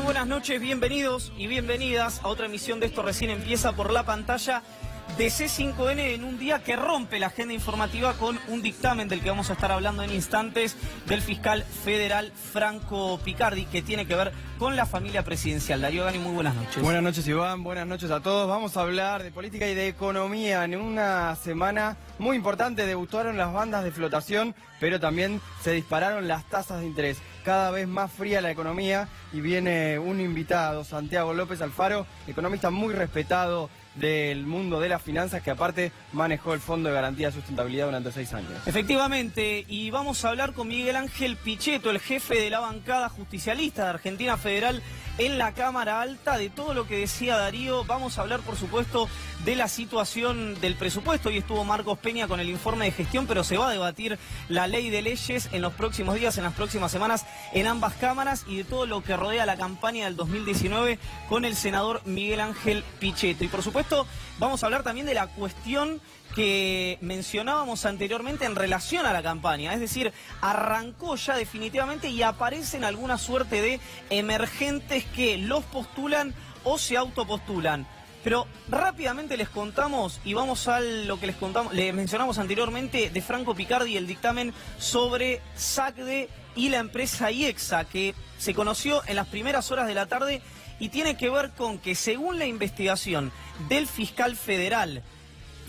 Muy buenas noches, bienvenidos y bienvenidas a otra emisión de Esto Recién Empieza por la pantalla de C5N en un día que rompe la agenda informativa con un dictamen del que vamos a estar hablando en instantes del fiscal federal Franco Picardi, que tiene que ver con la familia presidencial. Darío Gani, muy buenas noches. Buenas noches, Iván, buenas noches a todos. Vamos a hablar de política y de economía en una semana muy importante. Debutaron las bandas de flotación, pero también se dispararon las tasas de interés. Cada vez más fría la economía y viene un invitado, Santiago López Alfaro, economista muy respetado del mundo de las finanzas, que aparte manejó el Fondo de Garantía de Sustentabilidad durante 6 años. Efectivamente, y vamos a hablar con Miguel Ángel Pichetto, el jefe de la bancada justicialista de Argentina Federal en la Cámara Alta, de todo lo que decía Darío. Vamos a hablar, por supuesto, de la situación del presupuesto. Hoy estuvo Marcos Peña con el informe de gestión, pero se va a debatir la ley de leyes en los próximos días, en las próximas semanas, en ambas cámaras, y de todo lo que rodea la campaña del 2019 con el senador Miguel Ángel Pichetto. Y por supuesto, vamos a hablar también de la cuestión que mencionábamos anteriormente en relación a la campaña, es decir, arrancó ya definitivamente y aparecen alguna suerte de emergentes que los postulan o se autopostulan. Pero rápidamente les contamos y vamos a lo que les mencionamos anteriormente de Franco Picardi y el dictamen sobre SACDE y la empresa IEXA, que se conoció en las primeras horas de la tarde y tiene que ver con que, según la investigación del fiscal federal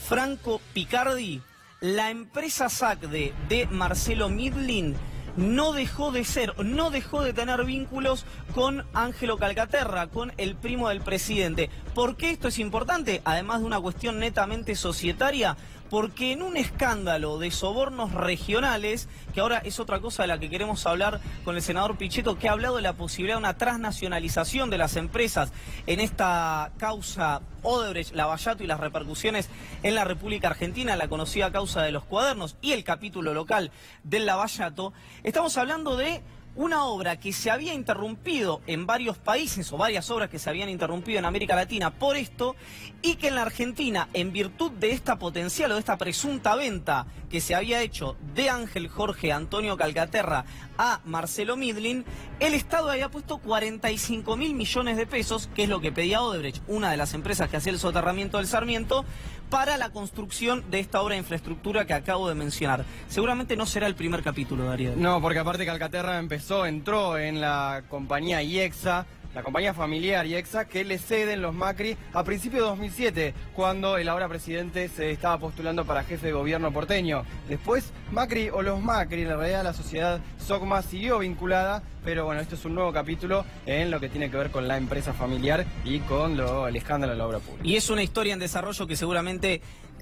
Franco Picardi, la empresa SACDE de Marcelo Midlin no dejó de tener vínculos con Ángelo Calcaterra, con el primo del presidente. ¿Por qué esto es importante? Además de una cuestión netamente societaria, porque en un escándalo de sobornos regionales, que ahora es otra cosa de la que queremos hablar con el senador Pichetto, que ha hablado de la posibilidad de una transnacionalización de las empresas en esta causa Odebrecht, Lavallato y las repercusiones en la República Argentina, la conocida causa de los cuadernos y el capítulo local del Lavallato. Estamos hablando de una obra que se había interrumpido en varios países, o varias obras que se habían interrumpido en América Latina por esto, y que en la Argentina, en virtud de esta potencial o de esta presunta venta que se había hecho de Ángel Jorge Antonio Calcaterra a Marcelo Midlin, el Estado había puesto 45.000 millones de pesos, que es lo que pedía Odebrecht, una de las empresas que hacía el soterramiento del Sarmiento, para la construcción de esta obra de infraestructura que acabo de mencionar. Seguramente no será el primer capítulo, Darío. No, porque aparte Calcaterra entró en la compañía IEXA, la compañía familiar IEXA, que le ceden los Macri a principios de 2007, cuando el ahora presidente se estaba postulando para jefe de gobierno porteño. Después Macri, o los Macri, en realidad la sociedad SOCMA siguió vinculada, pero bueno, esto es un nuevo capítulo en lo que tiene que ver con la empresa familiar y con el escándalo de la obra pública. Y es una historia en desarrollo que seguramente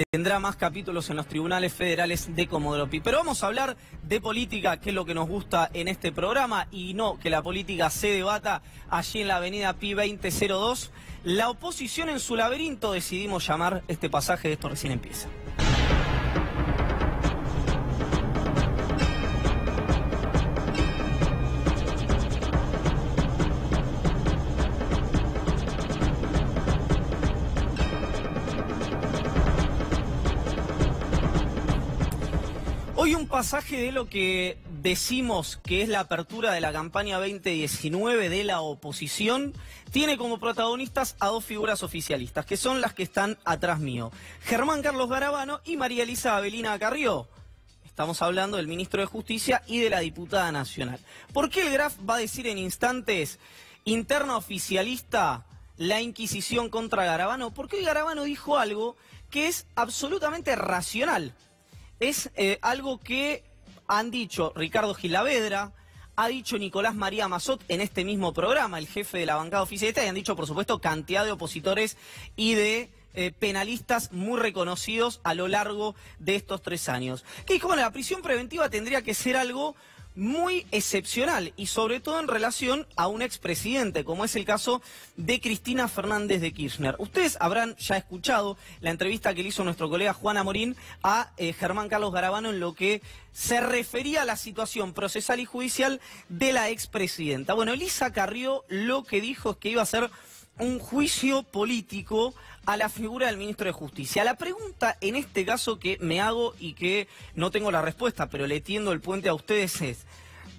tendrá más capítulos en los tribunales federales de Comodoro Pi. Pero vamos a hablar de política, que es lo que nos gusta en este programa, y no que la política se debata allí en la avenida Pi 2002. La oposición en su laberinto, decidimos llamar este pasaje de Esto Recién Empieza. Hoy un pasaje de lo que decimos que es la apertura de la campaña 2019 de la oposición tiene como protagonistas a dos figuras oficialistas, que son las que están atrás mío: Germán Carlos Garabano y María Elisa Avelina Carrió. Estamos hablando del ministro de Justicia y de la diputada nacional. ¿Por qué el Graf va a decir en instantes interna oficialista la inquisición contra Garabano? Porque hoy Garabano dijo algo que es absolutamente racional. Es algo que han dicho Ricardo Gilavedra, ha dicho Nicolás María Mazot en este mismo programa, el jefe de la bancada oficialista, y han dicho, por supuesto, cantidad de opositores y de penalistas muy reconocidos a lo largo de estos 3 años. Que dijo, bueno, la prisión preventiva tendría que ser algo muy excepcional, y sobre todo en relación a un expresidente, como es el caso de Cristina Fernández de Kirchner. Ustedes habrán ya escuchado la entrevista que le hizo nuestro colega Juan Amorín a Germán Carlos Garabano en lo que se refería a la situación procesal y judicial de la expresidenta. Bueno, Elisa Carrió lo que dijo es que iba a ser un juicio político a la figura del ministro de Justicia. La pregunta en este caso que me hago y que no tengo la respuesta, pero le tiendo el puente a ustedes es: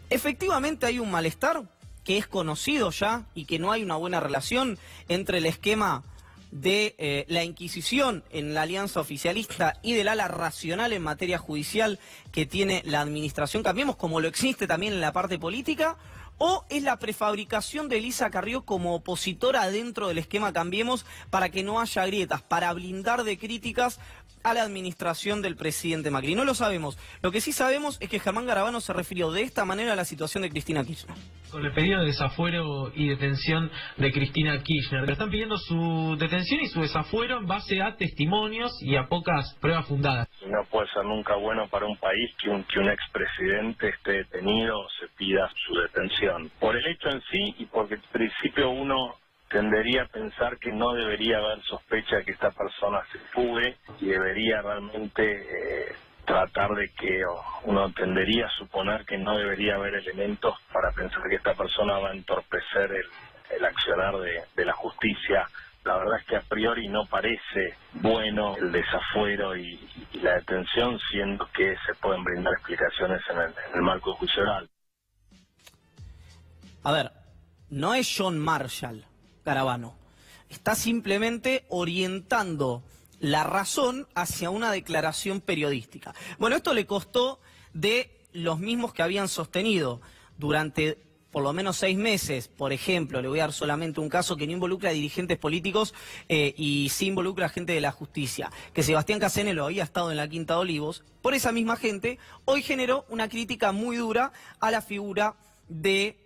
¿efectivamente hay un malestar que es conocido ya y que no hay una buena relación entre el esquema de la Inquisición en la alianza oficialista y del ala racional en materia judicial que tiene la administración Cambiemos, como lo existe también en la parte política? ¿O es la prefabricación de Elisa Carrió como opositora dentro del esquema Cambiemos para que no haya grietas, para blindar de críticas a la administración del presidente Macri? No lo sabemos. Lo que sí sabemos es que Germán Garabano se refirió de esta manera a la situación de Cristina Kirchner. Con el pedido de desafuero y detención de Cristina Kirchner, le están pidiendo su detención y su desafuero en base a testimonios y a pocas pruebas fundadas. No puede ser nunca bueno para un país que un expresidente esté detenido o se pida su detención. Por el hecho en sí y porque en principio uno tendería a pensar que no debería haber sospecha de que esta persona se fugue y debería realmente tratar de que uno tendería a suponer que no debería haber elementos para pensar que esta persona va a entorpecer el accionar de la justicia. La verdad es que a priori no parece bueno el desafuero y la detención, siendo que se pueden brindar explicaciones en el marco juicio oral. A ver, no es John Marshall Garabano, está simplemente orientando la razón hacia una declaración periodística. Bueno, esto le costó de los mismos que habían sostenido durante por lo menos 6 meses, por ejemplo, le voy a dar solamente un caso que no involucra a dirigentes políticos y sí involucra a gente de la justicia, que Sebastián Casenelo había estado en la Quinta de Olivos, por esa misma gente, hoy generó una crítica muy dura a la figura de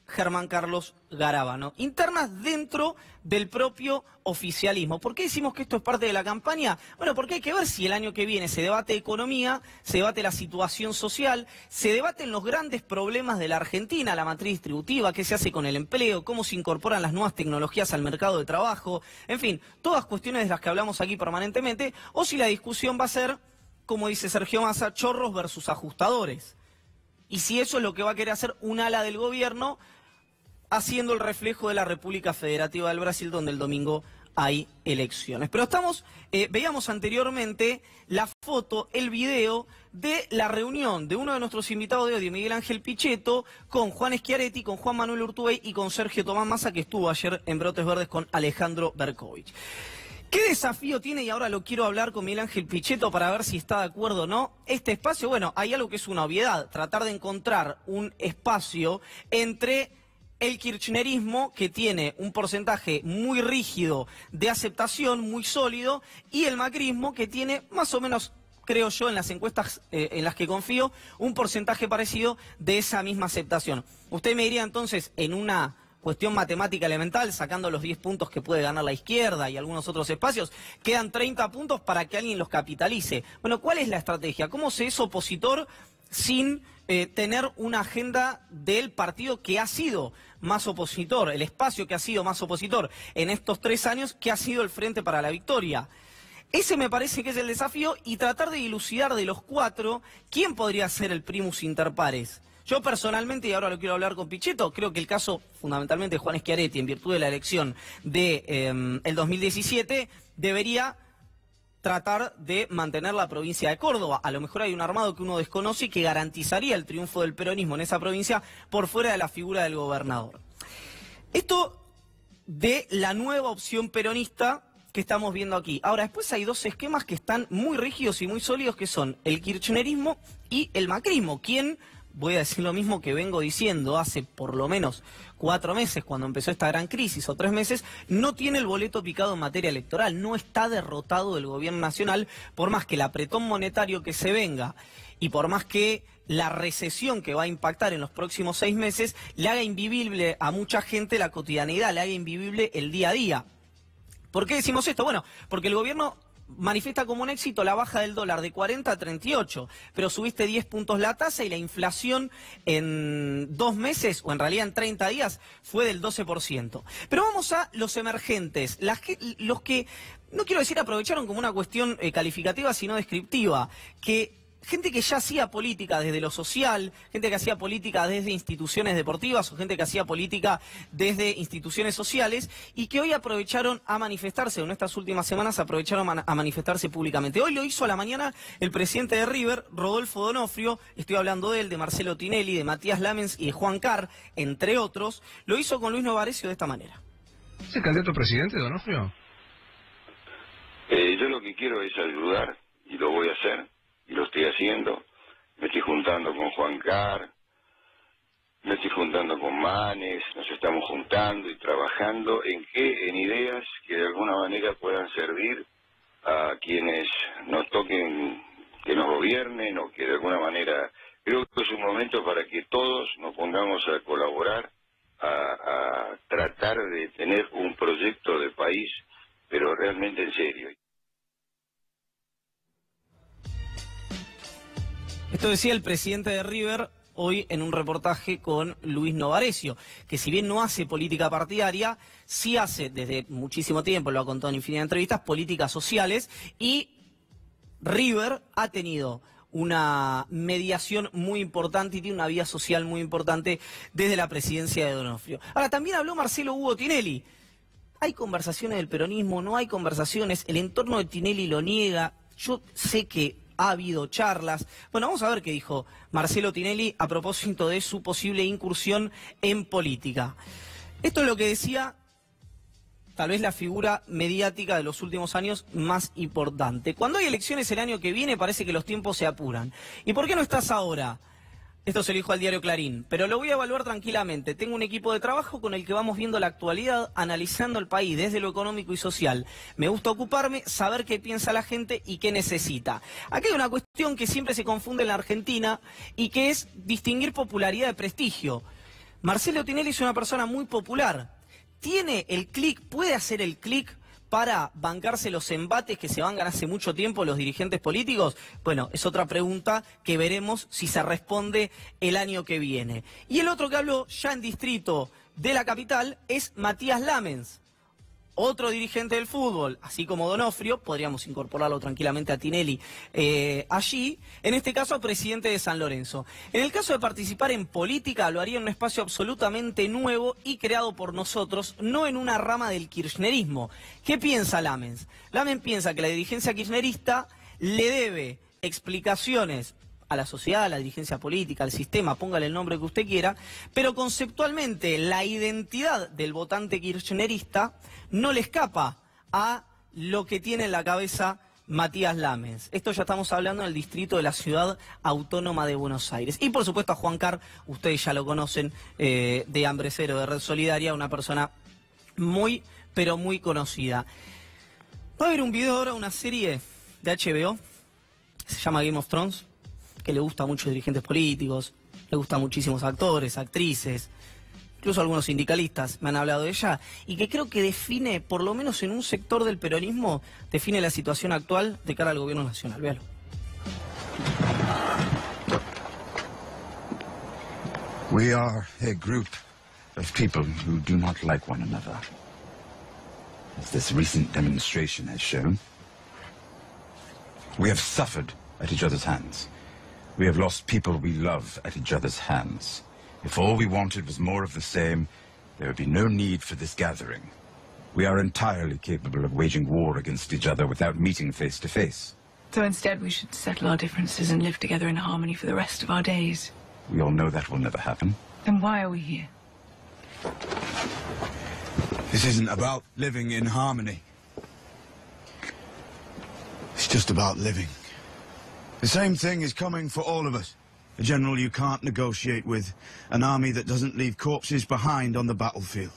Germán Carlos Garabano, internas dentro del propio oficialismo. ¿Por qué decimos que esto es parte de la campaña? Bueno, porque hay que ver si el año que viene se debate economía, se debate la situación social, se debaten los grandes problemas de la Argentina, la matriz distributiva, qué se hace con el empleo, cómo se incorporan las nuevas tecnologías al mercado de trabajo, en fin, todas cuestiones de las que hablamos aquí permanentemente, o si la discusión va a ser, como dice Sergio Massa, chorros versus ajustadores. Y si eso es lo que va a querer hacer un ala del gobierno, haciendo el reflejo de la República Federativa del Brasil, donde el domingo hay elecciones. Pero veíamos anteriormente la foto, el video de la reunión de uno de nuestros invitados de hoy, Miguel Ángel Pichetto, con Juan Schiaretti, con Juan Manuel Urtubey y con Sergio Tomás Massa, que estuvo ayer en Brotes Verdes con Alejandro Berkovich. ¿Qué desafío tiene? Y ahora lo quiero hablar con Miguel Ángel Pichetto para ver si está de acuerdo o no. Este espacio, bueno, hay algo que es una obviedad, tratar de encontrar un espacio entre el kirchnerismo, que tiene un porcentaje muy rígido de aceptación, muy sólido, y el macrismo, que tiene más o menos, creo yo, en las encuestas en las que confío, un porcentaje parecido de esa misma aceptación. Usted me diría entonces, en una cuestión matemática elemental, sacando los 10 puntos que puede ganar la izquierda y algunos otros espacios, quedan 30 puntos para que alguien los capitalice. Bueno, ¿cuál es la estrategia? ¿Cómo se es opositor sin tener una agenda del partido que ha sido más opositor, el espacio que ha sido más opositor en estos 3 años, que ha sido el Frente para la Victoria? Ese me parece que es el desafío, y tratar de dilucidar de los 4 quién podría ser el primus inter pares. Yo personalmente, y ahora lo quiero hablar con Pichetto, creo que el caso fundamentalmente de Juan Schiaretti, en virtud de la elección de el 2017, debería tratar de mantener la provincia de Córdoba. A lo mejor hay un armado que uno desconoce y que garantizaría el triunfo del peronismo en esa provincia por fuera de la figura del gobernador. Esto de la nueva opción peronista que estamos viendo aquí. Ahora, después hay 2 esquemas que están muy rígidos y muy sólidos, que son el kirchnerismo y el macrismo, quien, voy a decir lo mismo que vengo diciendo hace por lo menos 4 meses, cuando empezó esta gran crisis, o 3 meses, no tiene el boleto picado en materia electoral, no está derrotado del gobierno nacional, por más que el apretón monetario que se venga y por más que la recesión que va a impactar en los próximos 6 meses le haga invivible a mucha gente la cotidianidad, le haga invivible el día a día. ¿Por qué decimos esto? Bueno, porque el gobierno manifiesta como un éxito la baja del dólar de 40 a 38, pero subiste 10 puntos la tasa y la inflación en 2 meses, o en realidad en 30 días, fue del 12%. Pero vamos a los emergentes, los que, no quiero decir aprovecharon como una cuestión calificativa, sino descriptiva, que gente que ya hacía política desde lo social, gente que hacía política desde instituciones deportivas o gente que hacía política desde instituciones sociales y que hoy aprovecharon a manifestarse, en estas últimas semanas aprovecharon a manifestarse públicamente. Hoy lo hizo a la mañana el presidente de River, Rodolfo D'Onofrio, estoy hablando de él, de Marcelo Tinelli, de Matías Lamens y de Juan Carr, entre otros, lo hizo con Luis Novarecio de esta manera. ¿Es el candidato a presidente, D'Onofrio? Yo lo que quiero es ayudar y lo voy a hacer. Y lo estoy haciendo, me estoy juntando con Juan Carr, me estoy juntando con Manes, nos estamos juntando y trabajando en ideas que de alguna manera puedan servir a quienes nos toquen que nos gobiernen o que de alguna manera, creo que es un momento para que todos nos pongamos a colaborar, a tratar de tener un proyecto de país, pero realmente en serio. Esto decía el presidente de River hoy en un reportaje con Luis Novarecio, que si bien no hace política partidaria, sí hace desde muchísimo tiempo, lo ha contado en infinidad de entrevistas, políticas sociales, y River ha tenido una mediación muy importante y tiene una vía social muy importante desde la presidencia de D'Onofrio. Ahora, también habló Marcelo Hugo Tinelli. Hay conversaciones del peronismo, no hay conversaciones, el entorno de Tinelli lo niega, yo sé que ha habido charlas. Bueno, vamos a ver qué dijo Marcelo Tinelli a propósito de su posible incursión en política. Esto es lo que decía tal vez la figura mediática de los últimos años más importante. Cuando hay elecciones el año que viene parece que los tiempos se apuran. ¿Y por qué no estás ahora? Esto se lo dijo al diario Clarín, pero lo voy a evaluar tranquilamente. Tengo un equipo de trabajo con el que vamos viendo la actualidad, analizando el país desde lo económico y social. Me gusta ocuparme, saber qué piensa la gente y qué necesita. Aquí hay una cuestión que siempre se confunde en la Argentina y que es distinguir popularidad de prestigio. Marcelo Tinelli es una persona muy popular. Tiene el clic, puede hacer el clic para bancarse los embates que se bancan hace mucho tiempo los dirigentes políticos? Bueno, es otra pregunta que veremos si se responde el año que viene. Y el otro que habló ya en distrito de la capital es Matías Lamens, otro dirigente del fútbol, así como D'Onofrio, podríamos incorporarlo tranquilamente a Tinelli allí, en este caso presidente de San Lorenzo. En el caso de participar en política, lo haría en un espacio absolutamente nuevo y creado por nosotros, no en una rama del kirchnerismo. ¿Qué piensa Lamens? Lamens piensa que la dirigencia kirchnerista le debe explicaciones a la sociedad, a la dirigencia política, al sistema, póngale el nombre que usted quiera, pero conceptualmente la identidad del votante kirchnerista no le escapa a lo que tiene en la cabeza Matías Lamens. Esto ya estamos hablando en el distrito de la Ciudad Autónoma de Buenos Aires. Y por supuesto a Juan Carr, ustedes ya lo conocen, de Hambre Cero, de Red Solidaria, una persona muy, pero muy conocida. Va a haber un video ahora, una serie de HBO, que se llama Game of Thrones, que le gusta a muchos dirigentes políticos, le gusta a muchísimos actores, actrices, incluso algunos sindicalistas me han hablado de ella, y que creo que define, por lo menos en un sector del peronismo, define la situación actual de cara al gobierno nacional. Véalo. We are a group of people who do not like one another, as this recent demonstration has shown. We have suffered at each other's hands. We have lost people we love at each other's hands. If all we wanted was more of the same, there would be no need for this gathering. We are entirely capable of waging war against each other without meeting face to face. So instead we should settle our differences and live together in harmony for the rest of our days. We all know that will never happen. Then why are we here? This isn't about living in harmony. It's just about living. The same thing is coming for all of us. A general you can't negotiate with. An army that doesn't leave corpses behind on the battlefield.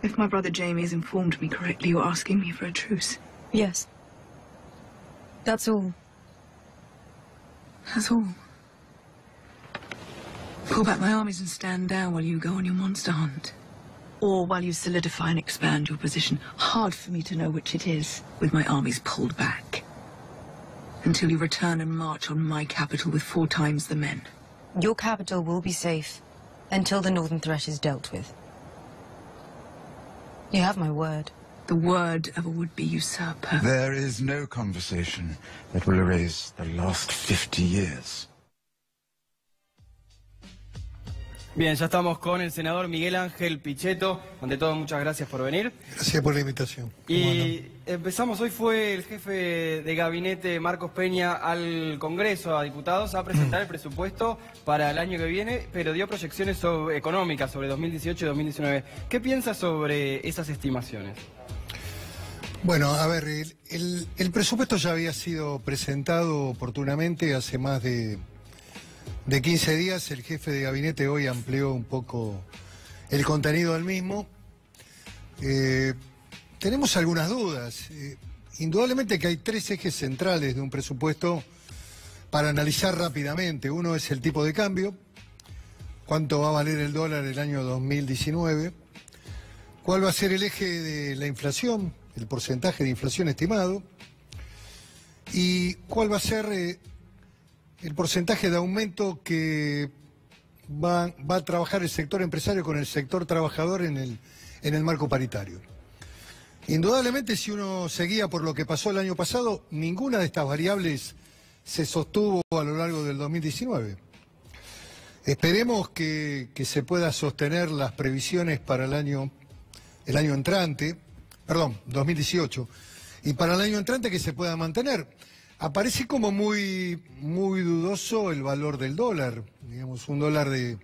If my brother Jamie has informed me correctly, you're asking me for a truce. Yes. That's all. That's all. Pull back my armies and stand down while you go on your monster hunt. Or while you solidify and expand your position. Hard for me to know which it is, with my armies pulled back. Until you return and march on my capital with 4 times the men. Your capital will be safe until the Northern threat is dealt with. You have my word. the word of a would-be usurper. There is no conversation that will erase the last 50 years. Bien, ya estamos con el senador Miguel Ángel Pichetto. Ante todo, muchas gracias por venir. Gracias por la invitación. Y empezamos, hoy fue el jefe de gabinete Marcos Peña al Congreso, a diputados, a presentar el presupuesto para el año que viene, pero dio proyecciones económicas sobre 2018 y 2019. ¿Qué piensa sobre esas estimaciones? Bueno, a ver, el presupuesto ya había sido presentado oportunamente hace más de 15 días. El jefe de gabinete hoy amplió un poco el contenido del mismo. Tenemos algunas dudas. Indudablemente que hay tres ejes centrales de un presupuesto para analizar rápidamente. Uno es el tipo de cambio, cuánto va a valer el dólar el año 2019, cuál va a ser el eje de la inflación, el porcentaje de inflación estimado, y cuál va a ser el porcentaje de aumento que va a trabajar el sector empresario con el sector trabajador en el marco paritario. Indudablemente, si uno seguía por lo que pasó el año pasado, ninguna de estas variables se sostuvo a lo largo del 2019. Esperemos que se pueda sostener las previsiones para el año entrante, perdón, 2018, y para el año entrante que se pueda mantener. Aparece como muy dudoso el valor del dólar, digamos, un dólar de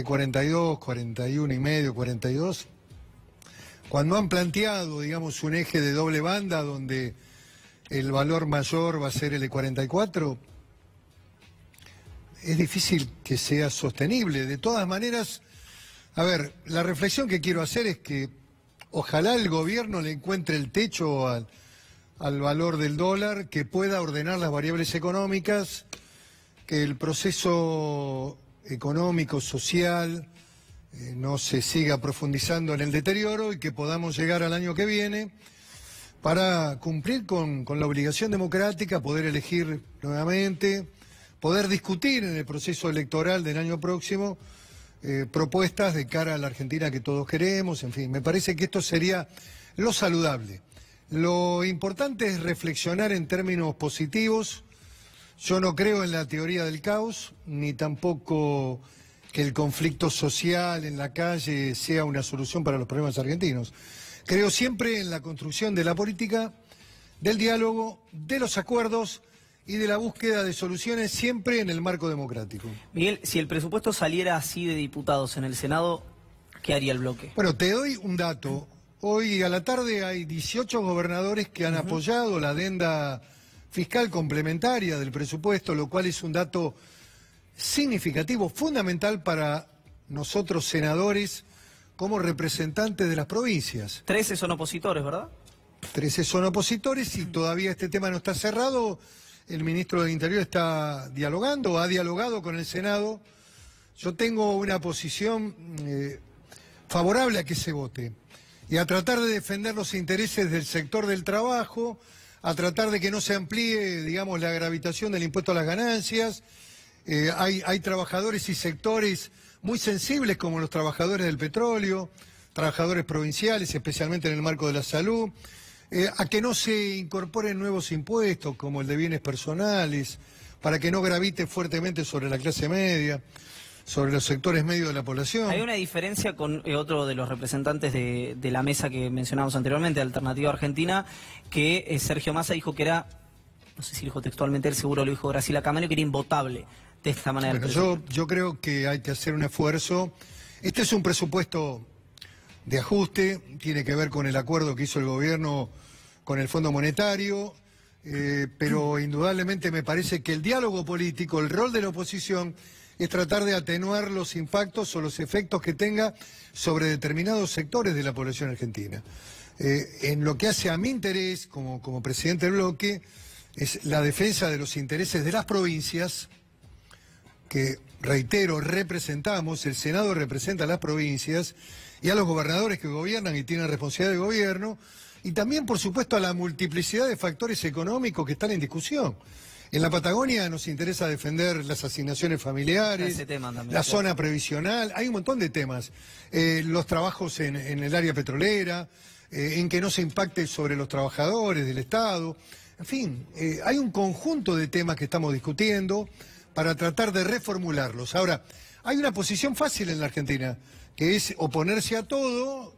42, 41 y medio, 42. Cuando han planteado, digamos, un eje de doble banda donde el valor mayor va a ser el de 44, es difícil que sea sostenible. De todas maneras, a ver, la reflexión que quiero hacer es que ojalá el gobierno le encuentre el techo al valor del dólar, que pueda ordenar las variables económicas, que el proceso económico, social, no se siga profundizando en el deterioro y que podamos llegar al año que viene para cumplir con la obligación democrática, poder elegir nuevamente, poder discutir en el proceso electoral del año próximo propuestas de cara a la Argentina que todos queremos. En fin, me parece que esto sería lo saludable. Lo importante es reflexionar en términos positivos. Yo no creo en la teoría del caos, ni tampoco que el conflicto social en la calle sea una solución para los problemas argentinos. Creo siempre en la construcción de la política, del diálogo, de los acuerdos y de la búsqueda de soluciones siempre en el marco democrático. Miguel, si el presupuesto saliera así de diputados en el Senado, ¿qué haría el bloque? Bueno, te doy un dato. Hoy a la tarde hay 18 gobernadores que han apoyado la adenda fiscal complementaria del presupuesto, lo cual es un dato significativo, fundamental para nosotros senadores como representantes de las provincias. 13 son opositores, ¿verdad? 13 son opositores y todavía este tema no está cerrado. El ministro del Interior está dialogando, ha dialogado con el Senado. Yo tengo una posición favorable a que se vote y a tratar de defender los intereses del sector del trabajo, a tratar de que no se amplíe, digamos, la gravitación del impuesto a las ganancias. Hay trabajadores y sectores muy sensibles como los trabajadores del petróleo, trabajadores provinciales, especialmente en el marco de la salud, a que no se incorporen nuevos impuestos como el de bienes personales, para que no gravite fuertemente sobre la clase media, sobre los sectores medios de la población. Hay una diferencia con otro de los representantes de la mesa que mencionamos anteriormente, Alternativa Argentina, que Sergio Massa dijo que era, no sé si dijo textualmente, él seguro lo dijo Graciela Camaño, que era invotable de esta manera. Bueno, yo creo que hay que hacer un esfuerzo. Este es un presupuesto de ajuste, tiene que ver con el acuerdo que hizo el gobierno con el Fondo Monetario, pero indudablemente me parece que el diálogo político, el rol de la oposición, es tratar de atenuar los impactos o los efectos que tenga sobre determinados sectores de la población argentina. En lo que hace a mi interés como presidente del bloque, es la defensa de los intereses de las provincias, que, reitero, representamos, el Senado representa a las provincias y a los gobernadores que gobiernan y tienen responsabilidad de gobierno, y también, por supuesto, a la multiplicidad de factores económicos que están en discusión. En la Patagonia nos interesa defender las asignaciones familiares, ese tema también, la zona previsional, hay un montón de temas. Los trabajos en el área petrolera, en que no se impacte sobre los trabajadores del Estado. En fin, hay un conjunto de temas que estamos discutiendo para tratar de reformularlos. Ahora, hay una posición fácil en la Argentina, que es oponerse a todo,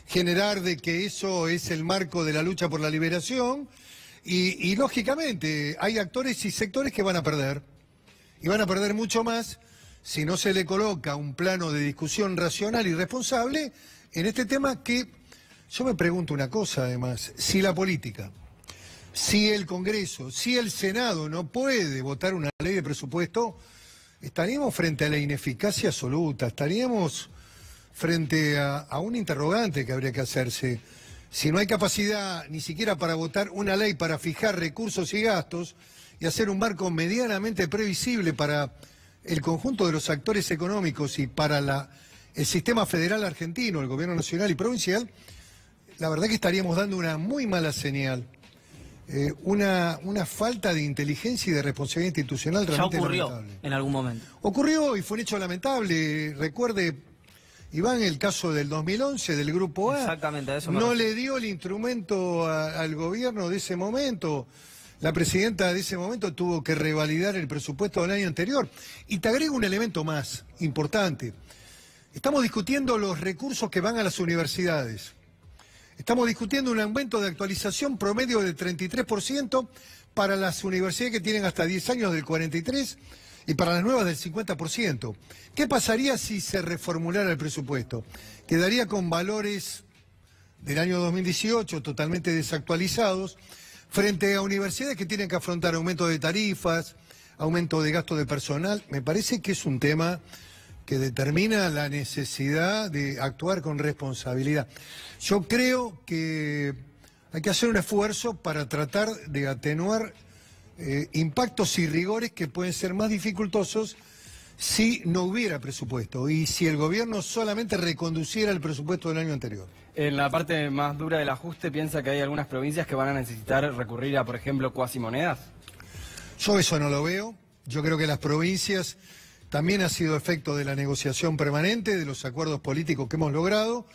generar de que eso es el marco de la lucha por la liberación, y lógicamente hay actores y sectores que van a perder, y van a perder mucho más si no se le coloca un plano de discusión racional y responsable en este tema que, yo me pregunto una cosa además, si la política, si el Congreso, si el Senado no puede votar una ley de presupuesto, estaríamos frente a la ineficacia absoluta, estaríamos frente a un interrogante que habría que hacerse. Si no hay capacidad ni siquiera para votar una ley para fijar recursos y gastos y hacer un marco medianamente previsible para el conjunto de los actores económicos y para el sistema federal argentino, el gobierno nacional y provincial, la verdad que estaríamos dando una muy mala señal. Una falta de inteligencia y de responsabilidad institucional realmente lamentable. Ya ocurrió en algún momento. Ocurrió y fue un hecho lamentable. Recuerde, Iván, el caso del 2011 del Grupo A. Exactamente, a eso no le dio el instrumento al gobierno de ese momento. La presidenta de ese momento tuvo que revalidar el presupuesto del año anterior. Y te agrego un elemento más importante. Estamos discutiendo los recursos que van a las universidades. Estamos discutiendo un aumento de actualización promedio del 33% para las universidades que tienen hasta 10 años del 43% y para las nuevas del 50%. ¿Qué pasaría si se reformulara el presupuesto? Quedaría con valores del año 2018 totalmente desactualizados frente a universidades que tienen que afrontar aumento de tarifas, aumento de gasto de personal. Me parece que es un tema que determina la necesidad de actuar con responsabilidad. Yo creo que hay que hacer un esfuerzo para tratar de atenuar impactos y rigores que pueden ser más dificultosos si no hubiera presupuesto y si el gobierno solamente reconduciera el presupuesto del año anterior. En la parte más dura del ajuste, ¿piensa que hay algunas provincias que van a necesitar recurrir a, por ejemplo, cuasimonedas? Yo eso no lo veo. Yo creo que las provincias también ha sido efecto de la negociación permanente, de los acuerdos políticos que hemos logrado,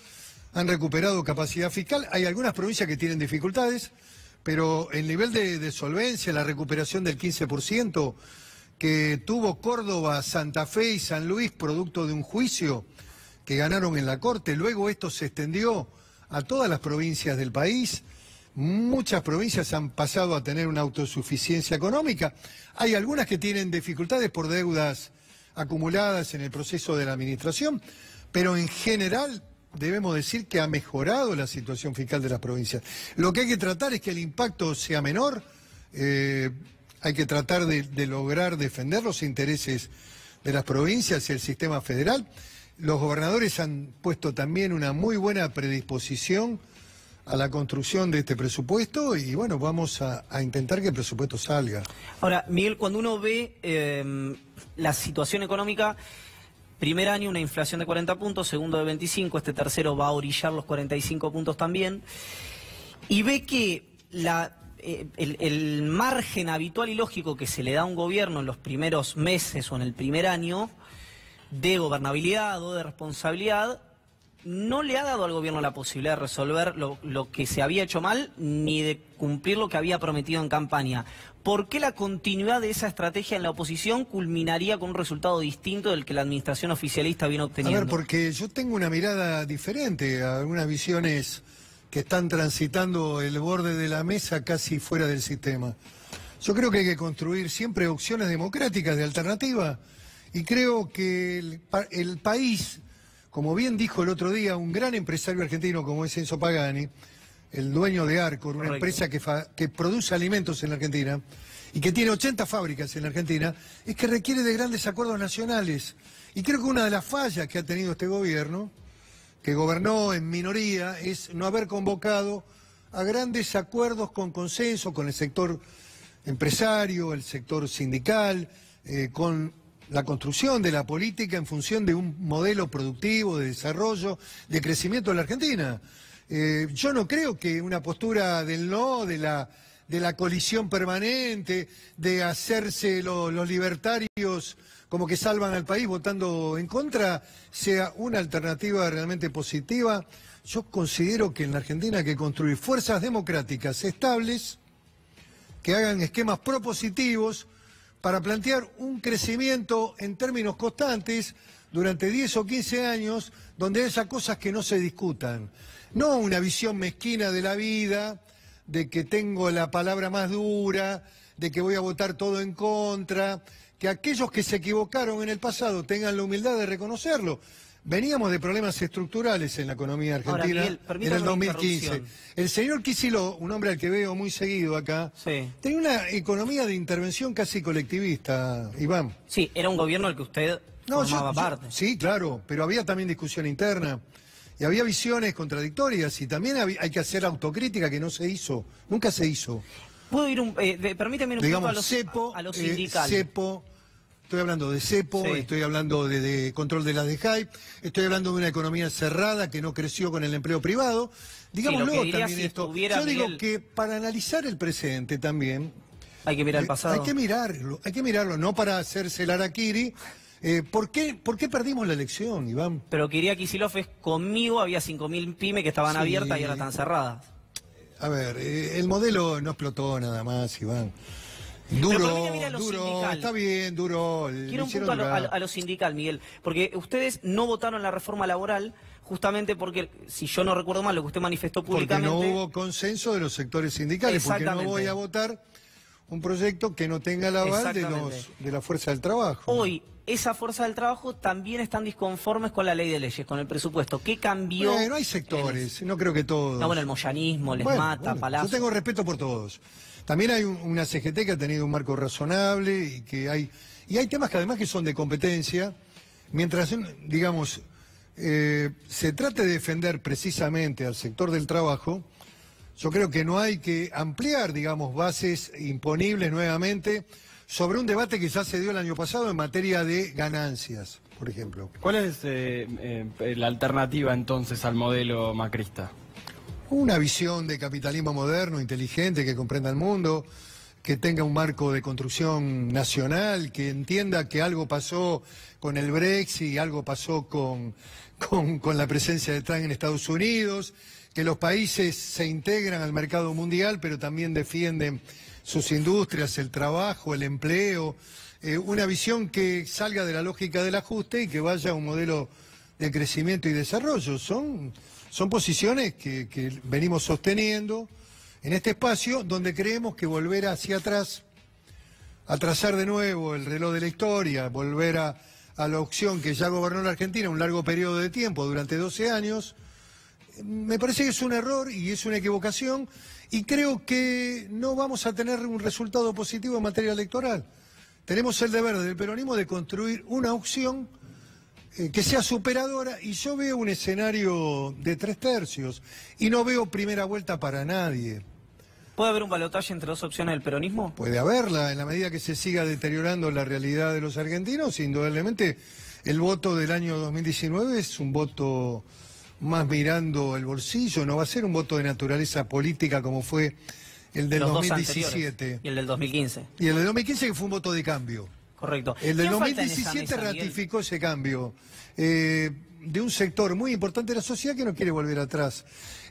han recuperado capacidad fiscal. Hay algunas provincias que tienen dificultades, pero el nivel de solvencia, la recuperación del 15% que tuvo Córdoba, Santa Fe y San Luis, producto de un juicio que ganaron en la Corte, luego esto se extendió a todas las provincias del país. Muchas provincias han pasado a tener una autosuficiencia económica. Hay algunas que tienen dificultades por deudas acumuladas en el proceso de la administración, pero en general debemos decir que ha mejorado la situación fiscal de las provincias. Lo que hay que tratar es que el impacto sea menor, hay que tratar de lograr defender los intereses de las provincias y el sistema federal. Los gobernadores han puesto también una muy buena predisposición a la construcción de este presupuesto y bueno, vamos a intentar que el presupuesto salga. Ahora, Miguel, cuando uno ve la situación económica, primer año una inflación de 40 puntos, segundo de 25, este tercero va a orillar los 45 puntos también, y ve que el margen habitual y lógico que se le da a un gobierno en los primeros meses o en el primer año de gobernabilidad o de responsabilidad no le ha dado al gobierno la posibilidad de resolver lo que se había hecho mal ni de cumplir lo que había prometido en campaña. ¿Por qué la continuidad de esa estrategia en la oposición culminaría con un resultado distinto del que la administración oficialista viene obteniendo? A ver, porque yo tengo una mirada diferente a algunas visiones que están transitando el borde de la mesa casi fuera del sistema. Yo creo que hay que construir siempre opciones democráticas de alternativa y creo que el país, como bien dijo el otro día un gran empresario argentino como es Enzo Pagani, el dueño de Arcor, una empresa que produce alimentos en la Argentina y que tiene 80 fábricas en la Argentina, es que requiere de grandes acuerdos nacionales. Y creo que una de las fallas que ha tenido este gobierno, que gobernó en minoría, es no haber convocado a grandes acuerdos con consenso, con el sector empresario, el sector sindical, con la construcción de la política en función de un modelo productivo, de desarrollo, de crecimiento de la Argentina. Yo no creo que una postura del no, de la de la colisión permanente, de hacerse los libertarios como que salvan al país votando en contra, sea una alternativa realmente positiva. Yo considero que en la Argentina hay que construir fuerzas democráticas estables que hagan esquemas propositivos para plantear un crecimiento en términos constantes durante 10 o 15 años, donde haya cosas que no se discutan. No una visión mezquina de la vida, de que tengo la palabra más dura, de que voy a votar todo en contra, que aquellos que se equivocaron en el pasado tengan la humildad de reconocerlo. Veníamos de problemas estructurales en la economía argentina. Ahora, Miguel, en el 2015. El señor Kicillof, un hombre al que veo muy seguido acá, sí, tenía una economía de intervención casi colectivista, Iván. Sí, era un gobierno al que usted formaba parte. Sí, claro, pero había también discusión interna y había visiones contradictorias y también hay que hacer autocrítica que no se hizo, nunca se hizo. ¿Puedo ir permítame un poco a lo sindical? CEPO. Estoy hablando de CEPO, sí, estoy hablando de control de las DEJAI, estoy hablando de una economía cerrada que no creció con el empleo privado. Digámoslo también si esto. Yo digo que para analizar el presente también... Hay que mirar el pasado. Hay que mirarlo, no para hacerse el harakiri. ¿Por qué perdimos la elección, Iván? Pero quería Kicillof es conmigo, había 5.000 pymes que estaban abiertas y ahora están cerradas. A ver, el modelo no explotó nada más, Iván. Duro, está bien, duro. Quiero un punto a lo sindical, Miguel, porque ustedes no votaron la reforma laboral justamente porque, si yo no recuerdo mal, lo que usted manifestó públicamente... Porque no hubo consenso de los sectores sindicales, porque no voy a votar un proyecto que no tenga el aval de la fuerza del trabajo. Hoy, esa fuerza del trabajo también están disconformes con la ley de leyes, con el presupuesto. ¿Qué cambió? Bueno, hay sectores, no creo que todos. No, bueno, el moyanismo, les mata, Palazzo. Yo tengo respeto por todos. También hay una CGT que ha tenido un marco razonable y hay temas que además que son de competencia, mientras, digamos, se trate de defender precisamente al sector del trabajo. Yo creo que no hay que ampliar, digamos, bases imponibles nuevamente sobre un debate que ya se dio el año pasado en materia de ganancias, por ejemplo. ¿Cuál es la alternativa entonces al modelo macrista? Una visión de capitalismo moderno, inteligente, que comprenda el mundo, que tenga un marco de construcción nacional, que entienda que algo pasó con el Brexit, algo pasó con la presencia de Trump en Estados Unidos, que los países se integran al mercado mundial, pero también defienden sus industrias, el trabajo, el empleo, una visión que salga de la lógica del ajuste y que vaya a un modelo de crecimiento y desarrollo. Son posiciones que venimos sosteniendo en este espacio donde creemos que volver hacia atrás, a trazar de nuevo el reloj de la historia, volver a la opción que ya gobernó la Argentina un largo periodo de tiempo, durante 12 años, me parece que es un error y es una equivocación y creo que no vamos a tener un resultado positivo en materia electoral. Tenemos el deber del peronismo de construir una opción que sea superadora y yo veo un escenario de 3/3 y no veo primera vuelta para nadie. ¿Puede haber un balotaje entre dos opciones del peronismo? Puede haberla, en la medida que se siga deteriorando la realidad de los argentinos, indudablemente el voto del año 2019 es un voto más mirando el bolsillo, no va a ser un voto de naturaleza política como fue el del 2017. Y el del 2015. Y el del 2015 que fue un voto de cambio. Correcto. El del 2017 ratificó ese cambio de un sector muy importante de la sociedad que no quiere volver atrás.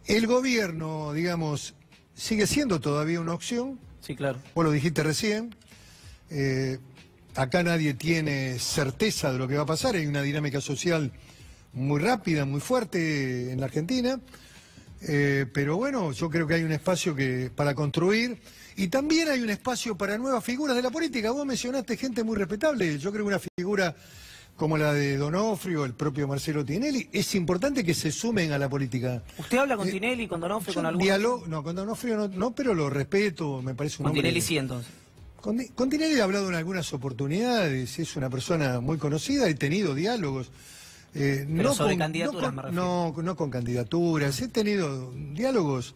El gobierno, digamos, sigue siendo todavía una opción. Sí, claro. Vos lo dijiste recién. Acá nadie tiene certeza de lo que va a pasar. Hay una dinámica social muy rápida, muy fuerte en la Argentina. Pero bueno, yo creo que hay un espacio para construir y también hay un espacio para nuevas figuras de la política. Vos mencionaste gente muy respetable. Yo creo que una figura como la de Donofrio, el propio Marcelo Tinelli, es importante que se sumen a la política. ¿Usted habla con Tinelli, con Donofrio, con algún? No, con Donofrio no, pero lo respeto, me parece un hombre... Con Tinelli sí, entonces. Con Tinelli he hablado en algunas oportunidades, es una persona muy conocida, he tenido diálogos. Pero sobre candidaturas me refiero. No con candidaturas, he tenido diálogos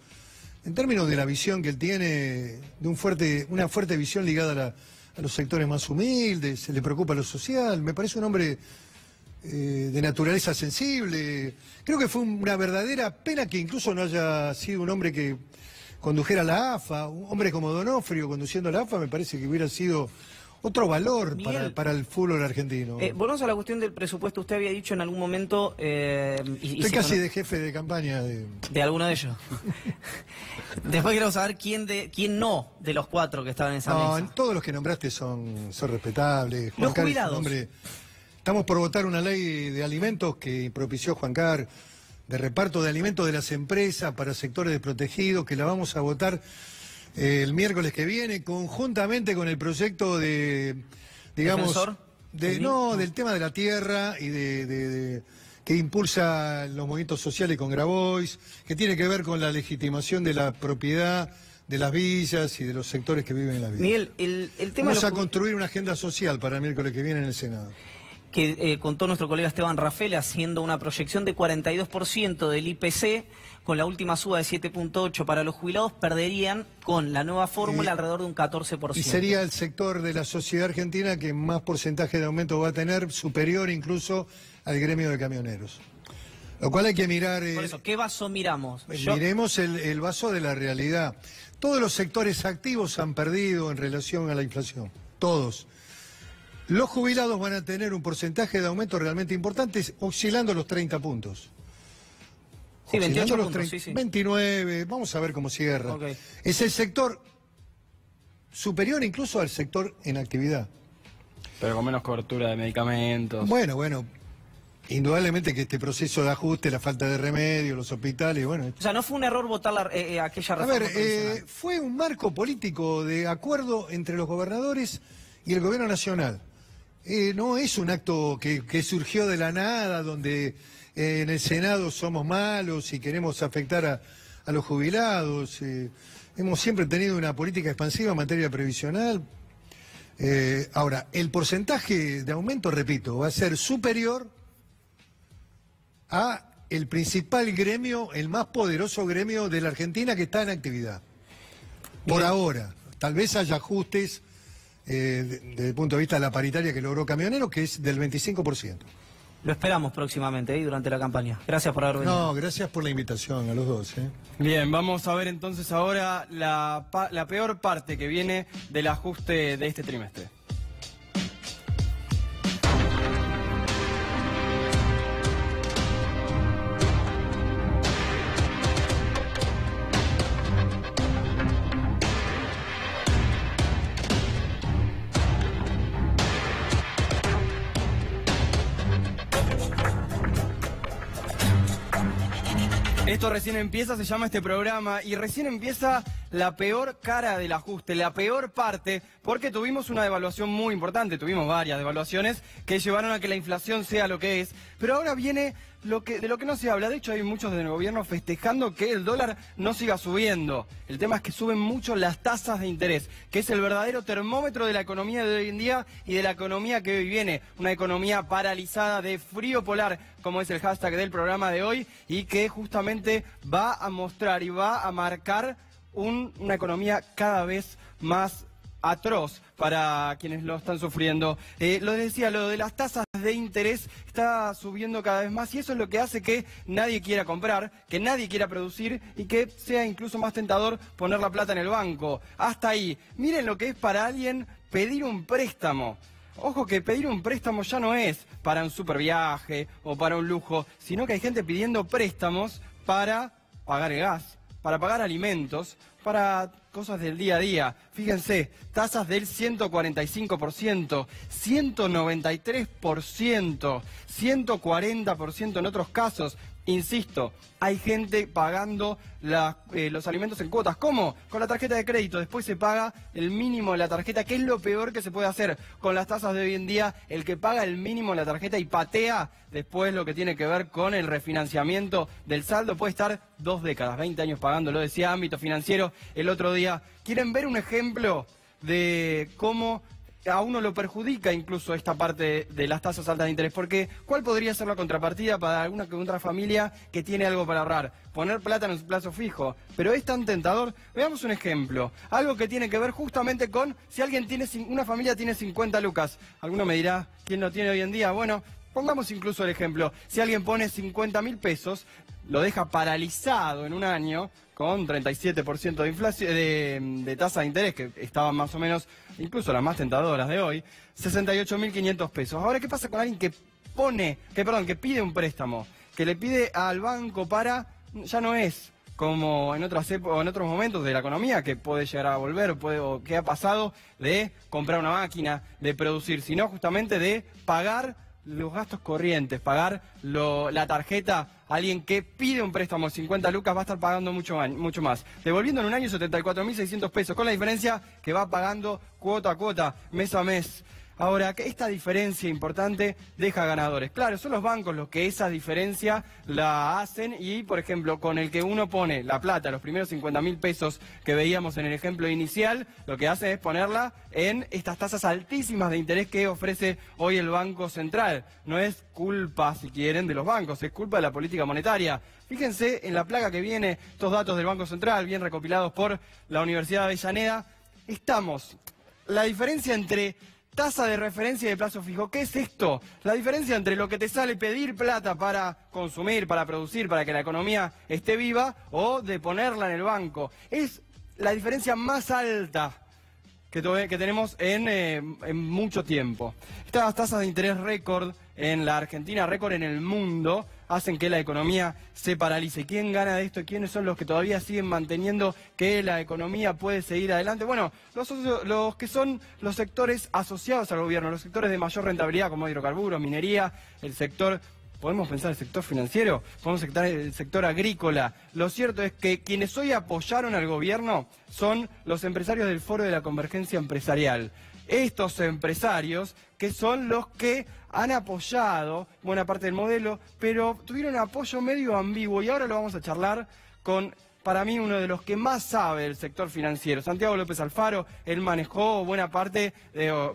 en términos de la visión que él tiene, de una fuerte visión ligada a los sectores más humildes, se le preocupa lo social, me parece un hombre de naturaleza sensible. Creo que fue una verdadera pena que incluso no haya sido un hombre que condujera la AFA. Un hombre como Donofrio conduciendo la AFA me parece que hubiera sido otro valor para el fútbol argentino. Volvamos a la cuestión del presupuesto. Usted había dicho en algún momento... Estoy casi de jefe de campaña. De alguno de ellos. Después queremos saber quién no de los 4 que estaban en esa mesa. Todos los que nombraste son respetables. Los jubilados. Estamos por votar una ley de alimentos que propició Juan Carr, de reparto de alimentos de las empresas para sectores desprotegidos, que la vamos a votar el miércoles que viene, conjuntamente con el proyecto de, digamos, del tema de la tierra y que impulsa los movimientos sociales con Grabois, que tiene que ver con la legitimación de la propiedad de las villas y de los sectores que viven en las villas. Miguel, el tema... Vamos a construir una agenda social para el miércoles que viene en el Senado. Que contó nuestro colega Esteban Raffaele, haciendo una proyección de 42% del IPC, con la última suba de 7.8 para los jubilados, perderían con la nueva fórmula alrededor de un 14%. Y sería el sector de la sociedad argentina que más porcentaje de aumento va a tener, superior incluso al gremio de camioneros. Lo cual hay que mirar... Por eso, ¿qué vaso miramos? Miremos el vaso de la realidad. Todos los sectores activos han perdido en relación a la inflación. Todos. Los jubilados van a tener un porcentaje de aumento realmente importante, oscilando los 30 puntos. Sí, 28 puntos, sí. 29, vamos a ver cómo cierra. Okay. Es el sector superior incluso al sector en actividad. Pero con menos cobertura de medicamentos. Bueno, indudablemente que este proceso de ajuste, la falta de remedio, los hospitales, bueno... O sea, no fue un error votar aquella reforma. A ver, fue un marco político de acuerdo entre los gobernadores y el gobierno nacional. No es un acto que surgió de la nada, donde en el Senado somos malos y queremos afectar a los jubilados. Hemos siempre tenido una política expansiva en materia previsional. Ahora, el porcentaje de aumento, repito, va a ser superior a el principal gremio, el más poderoso gremio de la Argentina que está en actividad. Por ahora, tal vez haya ajustes desde el punto de vista de la paritaria que logró Camioneros, que es del 25%. Lo esperamos próximamente, durante la campaña. Gracias por haber venido. No, gracias por la invitación a los dos. Bien, vamos a ver entonces ahora la peor parte que viene del ajuste de este trimestre. Esto recién empieza, se llama este programa, y recién empieza la peor cara del ajuste, la peor parte, porque tuvimos una devaluación muy importante, tuvimos varias devaluaciones que llevaron a que la inflación sea lo que es, pero ahora viene de lo que no se habla. De hecho, hay muchos del gobierno festejando que el dólar no siga subiendo. El tema es que suben mucho las tasas de interés, que es el verdadero termómetro de la economía de hoy en día y de la economía que hoy viene. Una economía paralizada de frío polar, como es el hashtag del programa de hoy, y que justamente va a mostrar y va a marcar una economía cada vez más atroz para quienes lo están sufriendo. Lo decía, lo de las tasas de interés está subiendo cada vez más, y eso es lo que hace que nadie quiera comprar, que nadie quiera producir y que sea incluso más tentador poner la plata en el banco. Hasta ahí. Miren lo que es para alguien pedir un préstamo. Ojo que pedir un préstamo ya no es para un superviaje o para un lujo, sino que hay gente pidiendo préstamos para pagar el gas, para pagar alimentos, para cosas del día a día. Fíjense, tasas del 145%, 193%, 140% en otros casos. Insisto, hay gente pagando los alimentos en cuotas. ¿Cómo? Con la tarjeta de crédito. Después se paga el mínimo de la tarjeta, que es lo peor que se puede hacer con las tasas de hoy en día. El que paga el mínimo de la tarjeta y patea después lo que tiene que ver con el refinanciamiento del saldo puede estar 2 décadas, 20 años pagándolo. Decía Ámbito Financiero el otro día. ¿Quieren ver un ejemplo de cómo a uno lo perjudica incluso esta parte de las tasas altas de interés? Porque ¿cuál podría ser la contrapartida para alguna que otra familia que tiene algo para ahorrar? Poner plata en un plazo fijo. Pero es tan tentador. Veamos un ejemplo. Algo que tiene que ver justamente con si alguien tiene, una familia tiene 50 lucas. Alguno me dirá, ¿quién lo tiene hoy en día? Bueno, Pongamos incluso el ejemplo, si alguien pone 50.000 pesos, lo deja paralizado en un año con 37% de inflación, de tasa de interés, que estaban más o menos, incluso las más tentadoras de hoy, 68.500 pesos. Ahora, ¿qué pasa con alguien que pide un préstamo, que le pide al banco para, ya no es como en otras épocas, en otros momentos de la economía, que puede llegar a volver, o que ha pasado de comprar una máquina, de producir, sino justamente de pagar los gastos corrientes, pagar la tarjeta? Alguien que pide un préstamo de 50 lucas va a estar pagando mucho más. Devolviendo en un año 74.600 pesos, con la diferencia que va pagando cuota a cuota, mes a mes. Ahora, que esta diferencia importante deja ganadores. Claro, son los bancos los que esa diferencia la hacen y, por ejemplo, con el que uno pone la plata, los primeros 50.000 pesos que veíamos en el ejemplo inicial, lo que hace es ponerla en estas tasas altísimas de interés que ofrece hoy el Banco Central. No es culpa, si quieren, de los bancos, es culpa de la política monetaria. Fíjense en la placa que viene, estos datos del Banco Central, bien recopilados por la Universidad de Avellaneda. La diferencia entre tasa de referencia y de plazo fijo. ¿Qué es esto? La diferencia entre lo que te sale pedir plata para consumir, para producir, para que la economía esté viva, o de ponerla en el banco. Es la diferencia más alta que tenemos en mucho tiempo. Estas tasas de interés récord en la Argentina, récord en el mundo, hacen que la economía se paralice. ¿Quién gana de esto? ¿Quiénes son los que todavía siguen manteniendo que la economía puede seguir adelante? Bueno, los que son los sectores asociados al gobierno, los sectores de mayor rentabilidad como hidrocarburos, minería, el sector, podemos pensar el sector financiero, podemos pensar el sector agrícola. Lo cierto es que quienes hoy apoyaron al gobierno son los empresarios del Foro de la Convergencia Empresarial. Estos empresarios que son los que han apoyado buena parte del modelo, pero tuvieron apoyo medio ambiguo, y ahora lo vamos a charlar con, para mí, uno de los que más sabe del sector financiero, Santiago López Alfaro. Él manejó buena parte,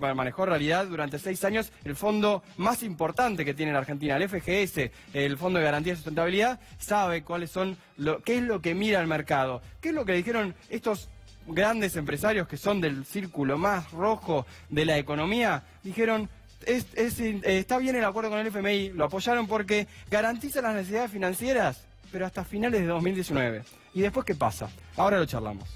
manejó en realidad durante 6 años el fondo más importante que tiene la Argentina, el FGS, el Fondo de Garantía de Sustentabilidad. Sabe cuáles son, qué es lo que mira el mercado, qué es lo que dijeron estos grandes empresarios que son del círculo más rojo de la economía. Dijeron, está bien el acuerdo con el FMI, lo apoyaron porque garantiza las necesidades financieras, pero hasta finales de 2019. ¿Y después qué pasa? Ahora lo charlamos.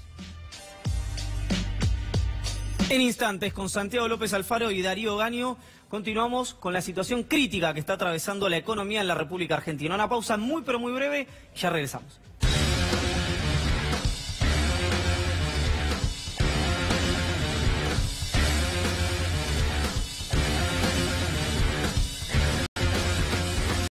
En instantes, con Santiago López Alfaro y Darío Gaño, continuamos con la situación crítica que está atravesando la economía en la República Argentina. Una pausa muy pero muy breve y ya regresamos.